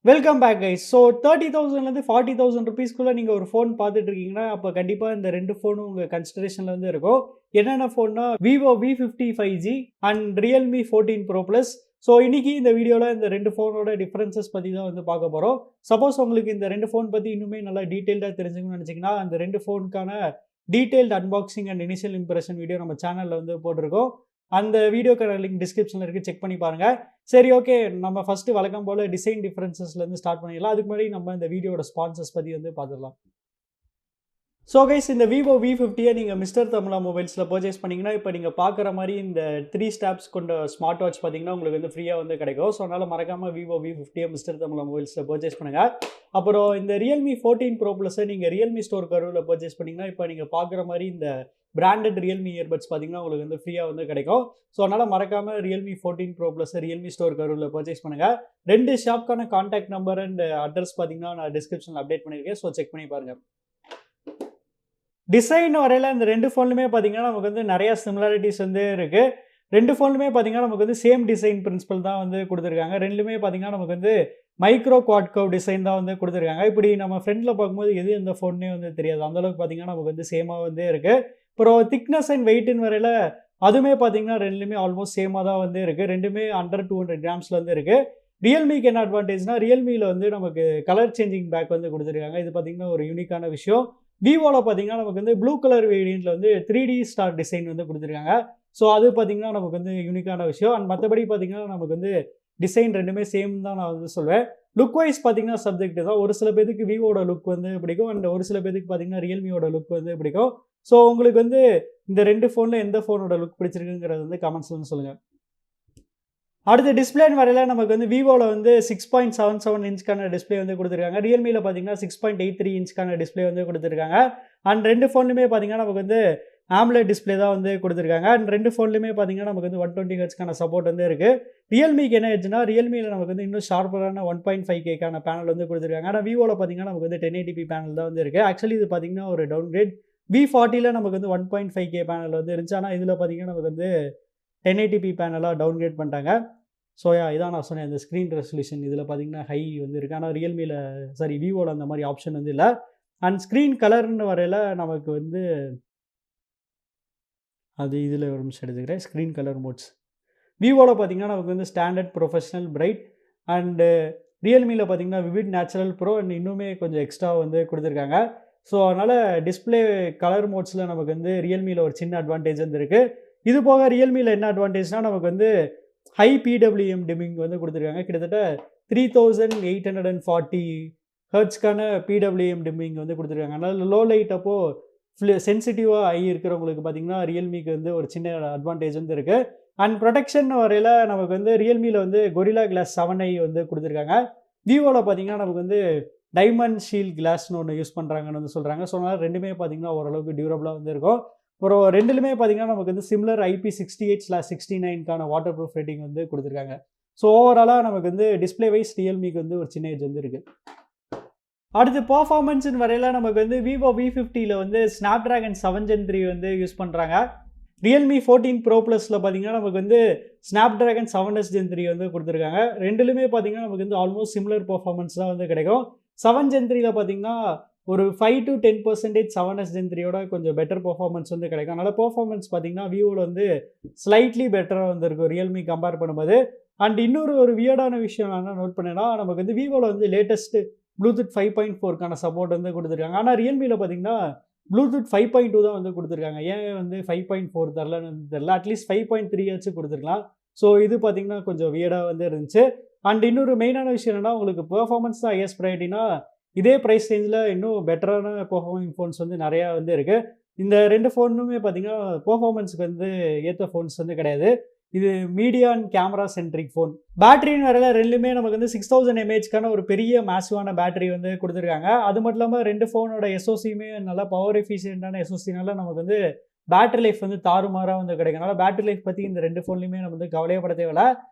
Welcome back guys. So 30,000லேருந்து 40,000 ருபீஸ்க்குள்ளே நீங்கள் ஒரு ஃபோன் பார்த்துட்டு இருக்கீங்கன்னா, அப்போ கண்டிப்பாக இந்த ரெண்டு ஃபோனும் உங்கள் கன்சிடரேஷனில் வந்து இருக்கும். என்னென்ன ஃபோன்னா Vivo V50 5G and Realme 14 Pro Plus. So இன்னைக்கு இந்த வீடியோவில் இந்த ரெண்டு ஃபோனோட டிஃப்ரென்சஸ் பற்றி தான் வந்து பார்க்க போகிறோம். சப்போஸ் உங்களுக்கு இந்த ரெண்டு ஃபோன் பற்றி இன்னுமே நல்லா டீட்டெயில்டாக தெரிஞ்சுக்கணும்னு நினச்சிங்கன்னா, அந்த ரெண்டு ஃபோனுக்கான detailed unboxing and initial impression video நம்ம சேனலில் வந்து போட்டிருக்கோம். அந்த வீடியோக்கான லிங்க் டிஸ்கிரிப்ஷனில் இருக்குது, செக் பண்ணி பாருங்கள். சரி, ஓகே, நம்ம ஃபஸ்ட்டு வழக்கம் போல் டிசைன் டிஃப்ரென்சஸ்லேருந்து ஸ்டார்ட் பண்ணிடலாம். அதுக்கு முன்னாடி நம்ம இந்த வீடியோட ஸ்பான்சர்ஸ் பற்றி வந்து பார்த்துடலாம். ஸோ கைஸ், இந்த விவோ V50 நீங்கள் மிஸ்டர் தமிழா மொபைல்ஸில் பர்ச்சேஸ் பண்ணிங்கன்னா, இப்போ நீங்கள் பார்க்குற மாதிரி இந்த 3 ஸ்டாப்ஸ் கொண்ட ஸ்மார்ட் வாட்ச் பார்த்தீங்கன்னா உங்களுக்கு வந்து ஃப்ரீயாக வந்து கிடைக்கும். ஸோ அதனால் மறக்காமல் விவோ V50 மிஸ்டர் தமிழா மொபைல்ஸில் பர்ச்சேஸ் பண்ணுங்கள். அப்புறம் இந்த ரியல்மி 14 Pro Plus நீங்கள் ரியல்மி ஸ்டோர் கருவில் பர்ச்சேஸ் பண்ணிங்கன்னா, இப்போ நீங்கள் பார்க்குற மாதிரி இந்த பிராண்டட் ரியல்மி இயர்பட்ஸ் பார்த்தீங்கன்னா உங்களுக்கு வந்து ஃப்ரீயாக வந்து கிடைக்கும். ஸோ அதனால் மறக்காமல் Realme 14 Pro Plus Realme store கருவில் பர்ச்சேஸ் பண்ணுங்கள். ரெண்டு ஷாப்க்கான கான்டாக்ட் நம்பர் அண்ட் அட்ரஸ் பார்த்தீங்கன்னா நான் டிஸ்கிரிப்ஷனில் அப்டேட் பண்ணியிருக்கேன். ஸோ செக் பண்ணி பாருங்கள். டிசைன் வரையில் இந்த ரெண்டு ஃபோன்லுமே பார்த்தீங்கன்னா நமக்கு வந்து நிறையா சிமிலாரிட்டிஸ் வந்து இருக்குது. ரெண்டு ஃபோன்லுமே பார்த்தீங்கன்னா நமக்கு வந்து சேம் டிசைன் பிரின்சிபல் தான் வந்து கொடுத்துருக்காங்க. ரெண்டுமே பார்த்தீங்கன்னா நமக்கு வந்து மைக்ரோ குவாட் கர்வ் டிசைன் தான் வந்து கொடுத்துருக்காங்க. இப்படி நம்ம ஃப்ரெண்டில் பார்க்கும்போது எது எந்த ஃபோன்னே வந்து தெரியாது. அந்தளவுக்கு பார்த்தீங்கன்னா நமக்கு வந்து சேமாக வந்து இருக்குது. அப்புறம் திக்னஸ் அண்ட் வெயிட்டின் வரையில் அதுவுமே பார்த்தீங்கன்னா ரெண்டுமே ஆல்மோஸ்ட் சேமாக தான் வந்து இருக்குது. ரெண்டுமே அண்டர் 200 கிராம்ஸில் வந்து இருக்குது. ரியல்மிக்கு என்ன அட்வான்டேஜ்னா, ரியல்மியில் வந்து நமக்கு கலர் சேஞ்சிங் பேக் வந்து கொடுத்துருக்காங்க. இது பார்த்தீங்கன்னா ஒரு யூனிக்கான விஷயம். விவோவில் பார்த்தீங்கன்னா நமக்கு வந்து ப்ளூ கலர் வேரியண்ட்டில் வந்து 3D ஸ்டார் டிசைன் வந்து கொடுத்துருக்காங்க. ஸோ அது பார்த்தீங்கன்னா நமக்கு வந்து யூனிக்கான விஷயம். அண்ட் மற்றபடி பார்த்தீங்கன்னா நமக்கு வந்து டிசைன் ரெண்டுமே சேம் தான் நான் வந்து சொல்வேன். லுக் வைஸ் பார்த்தீங்கன்னா சப்ஜெக்ட் தான். ஒரு சில பேருக்கு விவோட லுக் வந்து பிடிக்கும் அண்ட் ஒரு சில பேருக்கு பார்த்தீங்கன்னா ரியல்மியோட லுக் வந்து பிடிக்கும். ஸோ உங்களுக்கு வந்து இந்த ரெண்டு ஃபோனில் எந்த ஃபோனோட லுக் பிடிச்சிருக்குங்கிறது வந்து கமெண்ட்ஸில் வந்து சொல்லுங்கள். அடுத்த டிஸ்பிளேன்னு வரையில் நமக்கு வந்து விவோவில் வந்து 6.77 இன்ச்சுக்கான டிஸ்பிளே வந்து கொடுத்துருக்காங்க. ரியல்மியில் பார்த்தீங்கன்னா 6.83 இன்ச்சுக்கான டிஸ்பிளே வந்து கொடுத்துருக்காங்க. அண்ட் ரெண்டு ஃபோன்லையுமே பார்த்தீங்கன்னா நமக்கு வந்து AMOLED டிஸ்பிளே தான் வந்து கொடுத்துருக்காங்க. அண்ட் ரெண்டு ஃபோன்லையுமே பார்த்தீங்கன்னா நமக்கு வந்து 120 ஹெர்ட்ஸ்க்கான சப்போர்ட் வந்து இருக்குது. ரியல்மிக்கு என்ன ஆச்சுன்னா, ரியல்மியில் நமக்கு வந்து இன்னும் ஷார்ப்பரான 1.5Kக்கான பேனல் வந்து கொடுத்துருக்காங்க. ஆனால் விவோவில் பார்த்தீங்கன்னா நமக்கு வந்து 1080p பேனல் தான் வந்து இருக்குது. ஆக்சுவலி இது பார்த்தீங்கன்னா ஒரு டவுன்கிரேட். V40ல் நமக்கு வந்து 1.5K பேனல் வந்து இருந்துச்சு. ஆனால் இதில் பார்த்தீங்கன்னா நமக்கு வந்து 1080p பேனலாக டவுன்கிரேட் பண்ணிட்டாங்க. ஸோ இதான் நான் சொன்னேன், இந்த ஸ்க்ரீன் ரெசல்யூஷன் இதில் பார்த்தீங்கன்னா ஹை வந்து இருக்குது. ஆனால் ரியல்மியில் விவோவில் அந்த மாதிரி ஆப்ஷன் வந்து இல்லை. அண்ட் ஸ்க்ரீன் கலர்னு வரையில் நமக்கு வந்து அது இதில் ஒரு நிமிஷம் எடுத்துக்கிறேன். ஸ்க்ரீன் கலர் மோட்ஸ் விவோவில் பார்த்தீங்கன்னா நமக்கு வந்து ஸ்டாண்டர்ட், ப்ரொஃபஷனல், பிரைட் அண்டு ரியல்மியில் பார்த்தீங்கன்னா விவிட், நேச்சுரல், ப்ரோ அண்ட் இன்னுமே கொஞ்சம் எக்ஸ்ட்ரா வந்து கொடுத்துருக்காங்க. ஸோ அதனால் டிஸ்பிளே கலர் மோட்ஸில் நமக்கு வந்து ரியல்மியில் ஒரு சின்ன அட்வான்டேஜ் வந்து இருக்குது. இது போக ரியல்மியில் என்ன அட்வான்டேஜ்னால் நமக்கு வந்து ஹை PWM டிமிங் வந்து கொடுத்துருக்காங்க. கிட்டத்தட்ட 3840 ஹெர்ட்ஸ்க்கான PWM டிமிங் வந்து கொடுத்துருக்காங்க. அதனால் லோ லைட் அப்போது சென்சிட்டிவாக ஐ இருக்கிறவங்களுக்கு பார்த்தீங்கன்னா ரியல்மிக்கு வந்து ஒரு சின்ன அட்வான்டேஜ் வந்து இருக்குது. அண்ட் ப்ரொடெக்ஷன் வரையில் நமக்கு வந்து ரியல்மியில் வந்து கொரில்லா கிளாஸ் 7i வந்து கொடுத்துருக்காங்க. விவோவில் பார்த்தீங்கன்னா நமக்கு வந்து டைமண்ட் ஷீல்ட் கிளாஸ்னு ஒன்று யூஸ் பண்ணுறாங்கன்னு வந்து சொல்கிறாங்க. ஸோ அதனால் ரெண்டுமே பார்த்தீங்கன்னா ஓரளவுக்கு டியூரபிளாக வந்து இருக்கும். அப்புறம் ரெண்டுலுமே பார்த்தீங்கன்னா நமக்கு வந்து சிமிலர் IP68/69க்கான வாட்டர் ப்ரூஃப் ரேட்டிங் வந்து கொடுத்துருக்காங்க. ஸோ ஓவராலாக நமக்கு வந்து டிஸ்பிளே வைஸ் ரியல்மிக்கு வந்து ஒரு சின்ன ஏஜ் வந்து இருக்குது. அடுத்து பர்ஃபார்மன்ஸ்னு வரையில் நமக்கு வந்து விவோ V50யில் வந்து ஸ்னாப்ட்ராகன் 7 Gen 3 வந்து யூஸ் பண்ணுறாங்க. ரியல்மி 14 Pro Plusல பார்த்தீங்கன்னா நமக்கு வந்து ஸ்னாப்ட்ராகன் 7S Gen 3 வந்து கொடுத்துருக்காங்க. ரெண்டுலுமே பார்த்தீங்கன்னா நமக்கு வந்து ஆல்மோஸ்ட் சிமிலர் பர்ஃபார்மன்ஸ் தான் வந்து கிடைக்கும். 7 Gen 3ல பார்த்தீங்கன்னா ஒரு 5 to 10% 7S Gen 3யோட கொஞ்சம் பெட்டர் பர்ஃபார்மன்ஸ் வந்து கிடைக்கும். அதனால் பர்ஃபார்மன்ஸ் பார்த்தீங்கன்னா விவோவில் வந்து ஸ்லைட்லி பெட்டராக வந்துருக்கும் ரியல்மி கம்பேர் பண்ணும்போது. அண்ட் இன்னொரு ஒரு வியர்டான விஷயம் நான் நோட் பண்ணேன்னா, நமக்கு வந்து விவோவில் வந்து லேட்டஸ்ட்டு ப்ளூடூத் 5.4க்கான சப்போர்ட் வந்து கொடுத்துருக்காங்க. ஆனால் ரியல்மியில் பார்த்தீங்கன்னா ப்ளூடூத் 5.2 தான் வந்து கொடுத்துருக்காங்க. ஏன் வந்து 5.4 தரலன்னு தெரியல. அட்லீஸ்ட் 5.3 ஆச்சு கொடுத்துருக்கலாம். ஸோ இது பார்த்தீங்கன்னா கொஞ்சம் வியர்டாக வந்து இருந்துச்சு. அண்ட் இன்னொரு மெயினான விஷயம் என்னென்னா, உங்களுக்கு பெர்ஃபார்மன்ஸ் தான் ஹையஸ்ட் ப்ரையாரிட்டினா, இதே ப்ரைஸ் ரேஞ்சில் இன்னும் பெட்டரான பெர்ஃபார்மிங் ஃபோன்ஸ் வந்து நிறையா வந்து இருக்குது. இந்த ரெண்டு ஃபோனுமே பார்த்தீங்கன்னா பெர்ஃபார்மன்ஸுக்கு வந்து ஏற்ற ஃபோன்ஸ் வந்து கிடையாது. இது media and camera centric phone. பேட்டரின்னு வரையில் ரெண்டுமே நமக்கு வந்து 6000 mAhக்கான ஒரு பெரிய மேசிவான பேட்டரி வந்து கொடுத்துருக்காங்க. அது மட்டும் இல்லாமல் ரெண்டு ஃபோனோட SOCயுமே நல்லா பவர் எஃபிஷியண்டான SOCனால நமக்கு வந்து பேட்டரி லைஃப் வந்து தாறுமாறாக வந்து கிடைக்கும். அதனால் பேட்டரி லைஃப் பற்றி இந்த ரெண்டு ஃபோன்லையுமே நம்ம வந்து கவலையப்பட தேவையில்ல.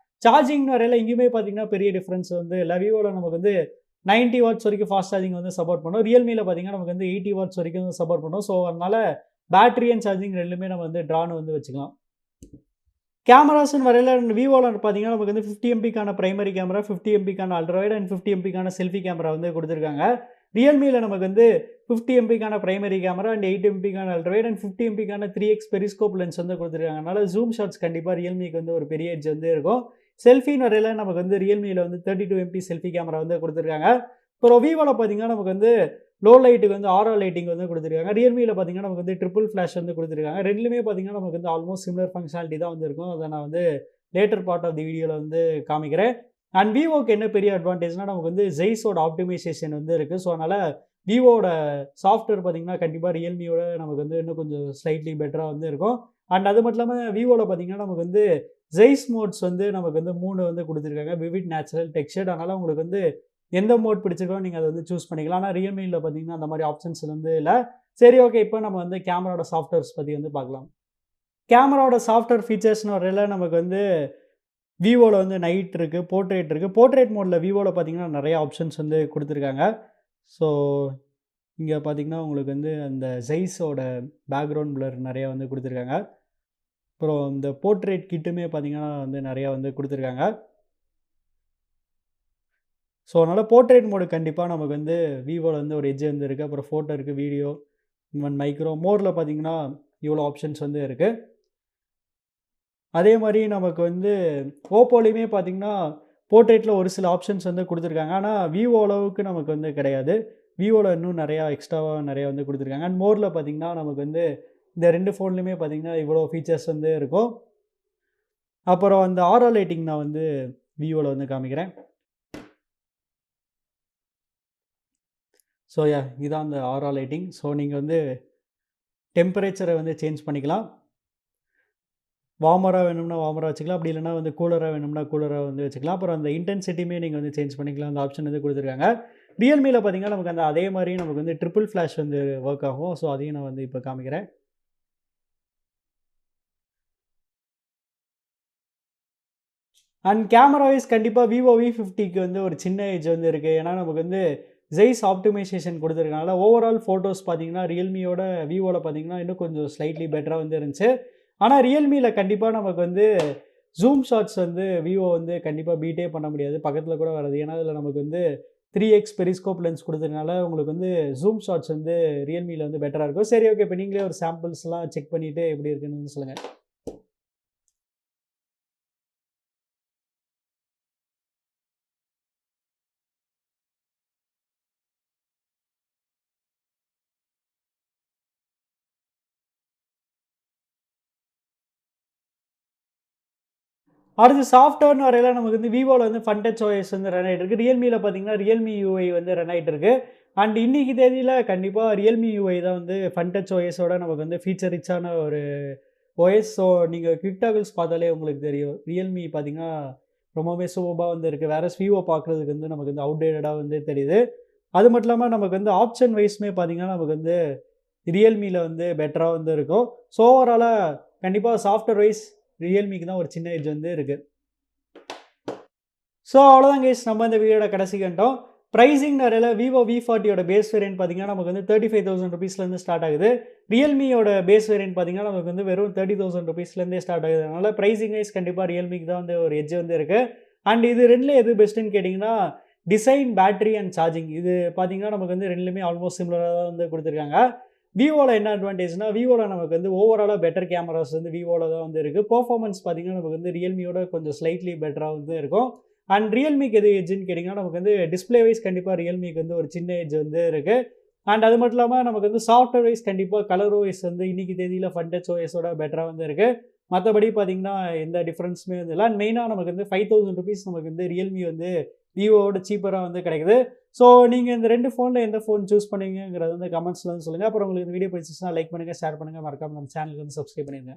சார்ஜிங்னு வரையில் இங்கேயுமே பார்த்தீங்கன்னா பெரிய டிஃப்ரென்ஸ் வந்து இல்லை. விவோவில் நமக்கு வந்து 90 வாட்ஸ் வரைக்கும் ஃபாஸ்ட் சார்ஜிங் வந்து சப்போர்ட் பண்ணும். ரியல்மியில் பார்த்தீங்கன்னா நமக்கு வந்து 80 வாட்ஸ் வரைக்கும் வந்து சப்போர்ட் பண்ணும். ஸோ அதனால் பேட்டரி அண்ட் சார்ஜிங் ரெண்டுமே நம்ம வந்து ட்ரான்னு வந்து வச்சுக்கலாம். கேமராஸ்ன்னு வரையில விவோவில் பார்த்தீங்கன்னா நமக்கு வந்து 50 எம்பிக்கான பிரைமரி கேமரா, 50 எம்பிக்கான அல்ட்ரா வைட் அண்ட் 50 எம்பிக்கான செல்ஃபி கேமரா வந்து கொடுத்துருக்காங்க. ரியல்மியில் நமக்கு வந்து 50 எம்பிக்கான பிரைமரி கேமரா அண்ட் 8 எம்பிக்கான அல்ட்ரா வைட் அண்ட் 50 எம்பிக்கான 3x பெரிஸ்கோப் லென்ஸ் வந்து கொடுத்துருக்காங்க. அதனால ஜூம் ஷாட்ஸ் கண்டிப்பாக ரியல்மிக்கு வந்து ஒரு பெரிய எட்ஜ் வந்து இருக்கும். செல்ஃபின்னு வரையில நமக்கு வந்து ரியல்மியில் வந்து 32 எம்பி செல்ஃபி கேமரா வந்து கொடுத்துருக்காங்க. அப்புறம் விவோவில் பார்த்தீங்கன்னா நமக்கு வந்து லோ லைட்டுக்கு வந்து ஆரா லைட்டிங் வந்து கொடுத்துருக்காங்க. ரியல்மியில் பார்த்தீங்கன்னா நமக்கு வந்து ட்ரிபிள் ஃப்ளாஷ் வந்து கொடுத்துருக்காங்க. ரெண்டுலேயுமே பார்த்தீங்கன்னா நமக்கு வந்து ஆல்மோஸ்ட் சிமிலர் ஃபங்க்ஷனாலிட்டி தான் வந்து இருக்கும். அதை நான் வந்து லேட்டர் பார்ட் ஆஃப் தி வீடியோவில் வந்து காமிக்கிறேன். அண்ட் விவோக்கு என்ன பெரிய அட்வான்டேஜ்னா நமக்கு வந்து ஜெய்ஸோட ஆப்டிமைசேஷன் வந்து இருக்குது. ஸோ அதனால் விவோட சாஃப்ட்வேர் பார்த்தீங்கன்னா கண்டிப்பாக ரியல்மியோட நமக்கு வந்து இன்னும் கொஞ்சம் ஸ்லைட்லி பெட்டராக வந்து இருக்கும். அண்ட் அது மட்டும் இல்லாமல் விவோவில் பார்த்தீங்கன்னா நமக்கு வந்து ஜெய்ஸ் மோட்ஸ் வந்து நமக்கு வந்து 3 வந்து கொடுத்துருக்காங்க. Vivid, natural, textured. அதனால் உங்களுக்கு வந்து எந்த மோட் பிடிச்சிருக்கோ நீங்கள் அதை வந்து சூஸ் பண்ணிக்கலாம். ஆனால் ரியல்மியில் பார்த்தீங்கன்னா அந்த மாதிரி ஆப்ஷன்ஸ் வந்து இல்லை. சரி, ஓகே. இப்போ நம்ம வந்து கேமராவோட சாஃப்ட்வேர்ஸ் பற்றி வந்து பார்க்கலாம். கேமராவோட சாஃப்ட்வேர் ஃபீச்சர்ஸ்னு வரையில நமக்கு வந்து விவோவில் வந்து நைட் இருக்குது, போர்ட்ரேட் இருக்குது. போர்ட்ரேட் மோடில் விவோவில் பார்த்தீங்கன்னா நிறைய ஆப்ஷன்ஸ் வந்து கொடுத்துருக்காங்க. ஸோ இங்கே பார்த்தீங்கன்னா உங்களுக்கு வந்து அந்த ஜெய்ஸோட பேக்ரவுண்ட் பிளர் நிறையா வந்து கொடுத்துருக்காங்க. அப்புறம் இந்த போர்ட்ரேட் கிட்டுமே பார்த்தீங்கன்னா வந்து நிறையா வந்து கொடுத்துருக்காங்க. ஸோ அதனால் போர்ட்ரேட் மோடு கண்டிப்பாக நமக்கு வந்து விவோவில் வந்து ஒரு எட்ஜ் வந்து இருக்குது. அப்புறம் ஃபோட்டோ இருக்குது, வீடியோ, ஈவன் மைக்ரோ மோடில் பார்த்தீங்கன்னா இவ்வளோ ஆப்ஷன்ஸ் வந்து இருக்குது. அதே மாதிரி நமக்கு வந்து ஓப்போலையுமே பார்த்தீங்கன்னா போர்ட்ரேட்டில் ஒரு சில ஆப்ஷன்ஸ் வந்து கொடுத்துருக்காங்க. ஆனால் விவோ அளவுக்கு நமக்கு வந்து கிடையாது. விவோவில் இன்னும் நிறையா எக்ஸ்ட்ராவாக நிறையா வந்து கொடுத்துருக்காங்க. அண்ட் மோடில் பார்த்தீங்கன்னா நமக்கு வந்து இந்த 2 ஃபோன்லையுமே பார்த்தீங்கன்னா இவ்வளோ ஃபீச்சர்ஸ் வந்து இருக்கும். அப்புறம் அந்த ஆரா லைட்டிங் நான் வந்து விவோவில் வந்து காமிக்கிறேன். ஸோ இதான் அந்த ஆரா லைட்டிங். ஸோ நீங்கள் வந்து டெம்பரேச்சரை வந்து சேஞ்ச் பண்ணிக்கலாம். வார்மராக வேணும்னா வார்மராக வச்சுக்கலாம். அப்படி இல்லைனா வந்து கூலராக வேணும்னா கூலராக வந்து வச்சுக்கலாம். அப்புறம் அந்த இன்டென்சிட்டியுமே நீங்கள் வந்து சேஞ்ச் பண்ணிக்கலாம். அந்த ஆப்ஷன் வந்து கொடுத்துருக்காங்க. ரியல்மியில் பார்த்தீங்கன்னா நமக்கு அந்த அதே மாதிரி நமக்கு வந்து ட்ரிபிள் ஃப்ளாஷ் வந்து ஒர்க் ஆகும். ஸோ அதையும் நான் வந்து இப்போ காமிக்கிறேன். அண்ட் கேமரா வைஸ் கண்டிப்பாக விவோ V50க்கு வந்து ஒரு சின்ன ஏஜ் வந்து இருக்குது. ஏன்னா நமக்கு வந்து ஜெய்ஸ் ஆப்டிமைசேஷன் கொடுத்துருக்கனால ஓவரால் ஃபோட்டோஸ் பார்த்தீங்கன்னா ரியல்மியோட விவோவில் பார்த்தீங்கன்னா இன்னும் கொஞ்சம் ஸ்லைட்லி பெட்டராக வந்து இருந்துச்சு. ஆனால் ரியல்மியில் கண்டிப்பாக நமக்கு வந்து ஜூம் ஷாட்ஸ் வந்து விவோ வந்து கண்டிப்பாக பீட்டே பண்ண முடியாது. பக்கத்தில் கூட வராது. ஏன்னா அதில் நமக்கு வந்து 3x பெரிஸ்கோப் லென்ஸ் கொடுத்ததுனால உங்களுக்கு வந்து ஜூம் ஷாட்ஸ் வந்து ரியல்மியில் வந்து பெட்டராக இருக்கும். சரி, ஓகே. இப்போ நீங்களே ஒரு சாம்பிள்ஸ்லாம் செக் பண்ணிவிட்டு எப்படி இருக்குன்னு சொல்லுங்கள். அடுத்து சாஃப்ட்வேர்னு வரையில நமக்கு வந்து விவோவில் வந்து ஃபன் டச் ஓஎஸ் வந்து ரன் ஆகிட்டு இருக்குது. ரியல்மியில் பார்த்தீங்கன்னா ரியல்மி யூஐ வந்து ரன் ஆகிட்டு இருக்குது. அண்ட் இன்னைக்கு தேதியில் கண்டிப்பாக ரியல்மி யூஐ தான் வந்து ஃபன் டச் ஓஎஸோட நமக்கு வந்து ஃபீச்சர் ரிச்சான ஒரு ஓஎஸ். ஸோ நீங்கள் குவிக் டாகிள்ஸ் பார்த்தாலே உங்களுக்கு தெரியும். ரியல்மி பார்த்தீங்கன்னா ரொம்பவே சூப்பராக வந்து இருக்குது. வேறு விவோ பார்க்குறதுக்கு வந்து நமக்கு வந்து அவுடேட்டடாக வந்து தெரியுது. அது மட்டும் இல்லாமல் நமக்கு வந்து ஆப்ஷன் வைஸ்மே பார்த்தீங்கன்னா நமக்கு வந்து ரியல்மியில் வந்து பெட்டராக வந்து இருக்கும். ஸோ ஓவராலாக கண்டிப்பாக சாஃப்ட்வேர் வைஸ் ரியல்மிக்கு தான் ஒரு சின்ன ஏஜ் வந்து இருக்குது. ஸோ அவ்வளோதான் கைஸ், நம்ம இந்த வீடியோட கடைசிக்கு வந்துட்டோம். ப்ரைஸிங் நிறைய விவோ V40யோட பேஸ் வேரியன்ட் பார்த்தீங்கன்னா நமக்கு வந்து 35,000 ருபீஸ்லேருந்து ஸ்டார்ட் ஆகுது. ரியல்மியோட பேஸ் வேரியன்ட் பார்த்தீங்கன்னா நமக்கு வந்து வெறும் 30,000 ருபீஸ்லேருந்தே ஸ்டார்ட் ஆகுது. அதனால் ப்ரைஸிங் வைஸ் கண்டிப்பாக ரியல்மிக்கு தான் வந்து ஒரு எட்ஜ் வந்து இருக்குது. அண்ட் இது ரெண்டில் எது பெஸ்ட்டுன்னு கேட்டிங்கன்னா டிசைன், பேட்டரி அண்ட் சார்ஜிங் இது பார்த்தீங்கன்னா நமக்கு வந்து ரெண்டுலேயுமே ஆல்மோஸ்ட் சிமிலராக தான் வந்து கொடுத்துருக்காங்க. விவோவில் என்ன அட்வான்டேஜ்னா விவோவில் நமக்கு வந்து ஓவராலாக பெட்டர் கேமராஸ் வந்து விவோவில் தான் வந்து இருக்குது. பர்ஃபார்மன்ஸ் பார்த்தீங்கன்னா நமக்கு வந்து ரியல்மியோட கொஞ்சம் ஸ்லைட்லி பெட்டராக வந்து இருக்கும். அண்ட் ரியல்மிக்கு எது எட்ஜுன்னு கேட்டிங்கன்னா நமக்கு வந்து டிஸ்பிளே வைஸ் கண்டிப்பாக ரியல்மிக்கு வந்து ஒரு சின்ன எட்ஜ் வந்து இருக்குது. அண்ட் அது மட்டும் இல்லாமல் நமக்கு வந்து சாஃப்ட்வேர் வைஸ் கண்டிப்பாக கலர் ஓஎஸ் வந்து இன்றைக்கி தேதியில் ஃபன் டச் ஓஎஸோட பெட்டராக வந்து இருக்குது. மற்றபடி பார்த்தீங்கன்னா எந்த டிஃப்ரென்ஸுமே வந்து இல்லை. அண்ட் மெயினாக நமக்கு வந்து 5,000 ருபீஸ் நமக்கு வந்து ரியல்மி வந்து விவோவோட சீப்பராக வந்து கிடைக்குது. ஸோ நீங்கள் இந்த 2 ஃபோனில் எந்த ஃபோன் சூஸ் பண்ணுவீங்கிறது வந்து கமெண்ட்ஸில் வந்து சொல்லுங்கள். அப்புறம் உங்களுக்கு இந்த வீடியோ பிடிச்சிச்சுன்னா லைக் பண்ணுங்கள், ஷேர் பண்ணுங்கள், மறக்காமல் நம்ம சேனலுக்கு வந்து சப்ஸ்கிரைப் பண்ணிடுங்க.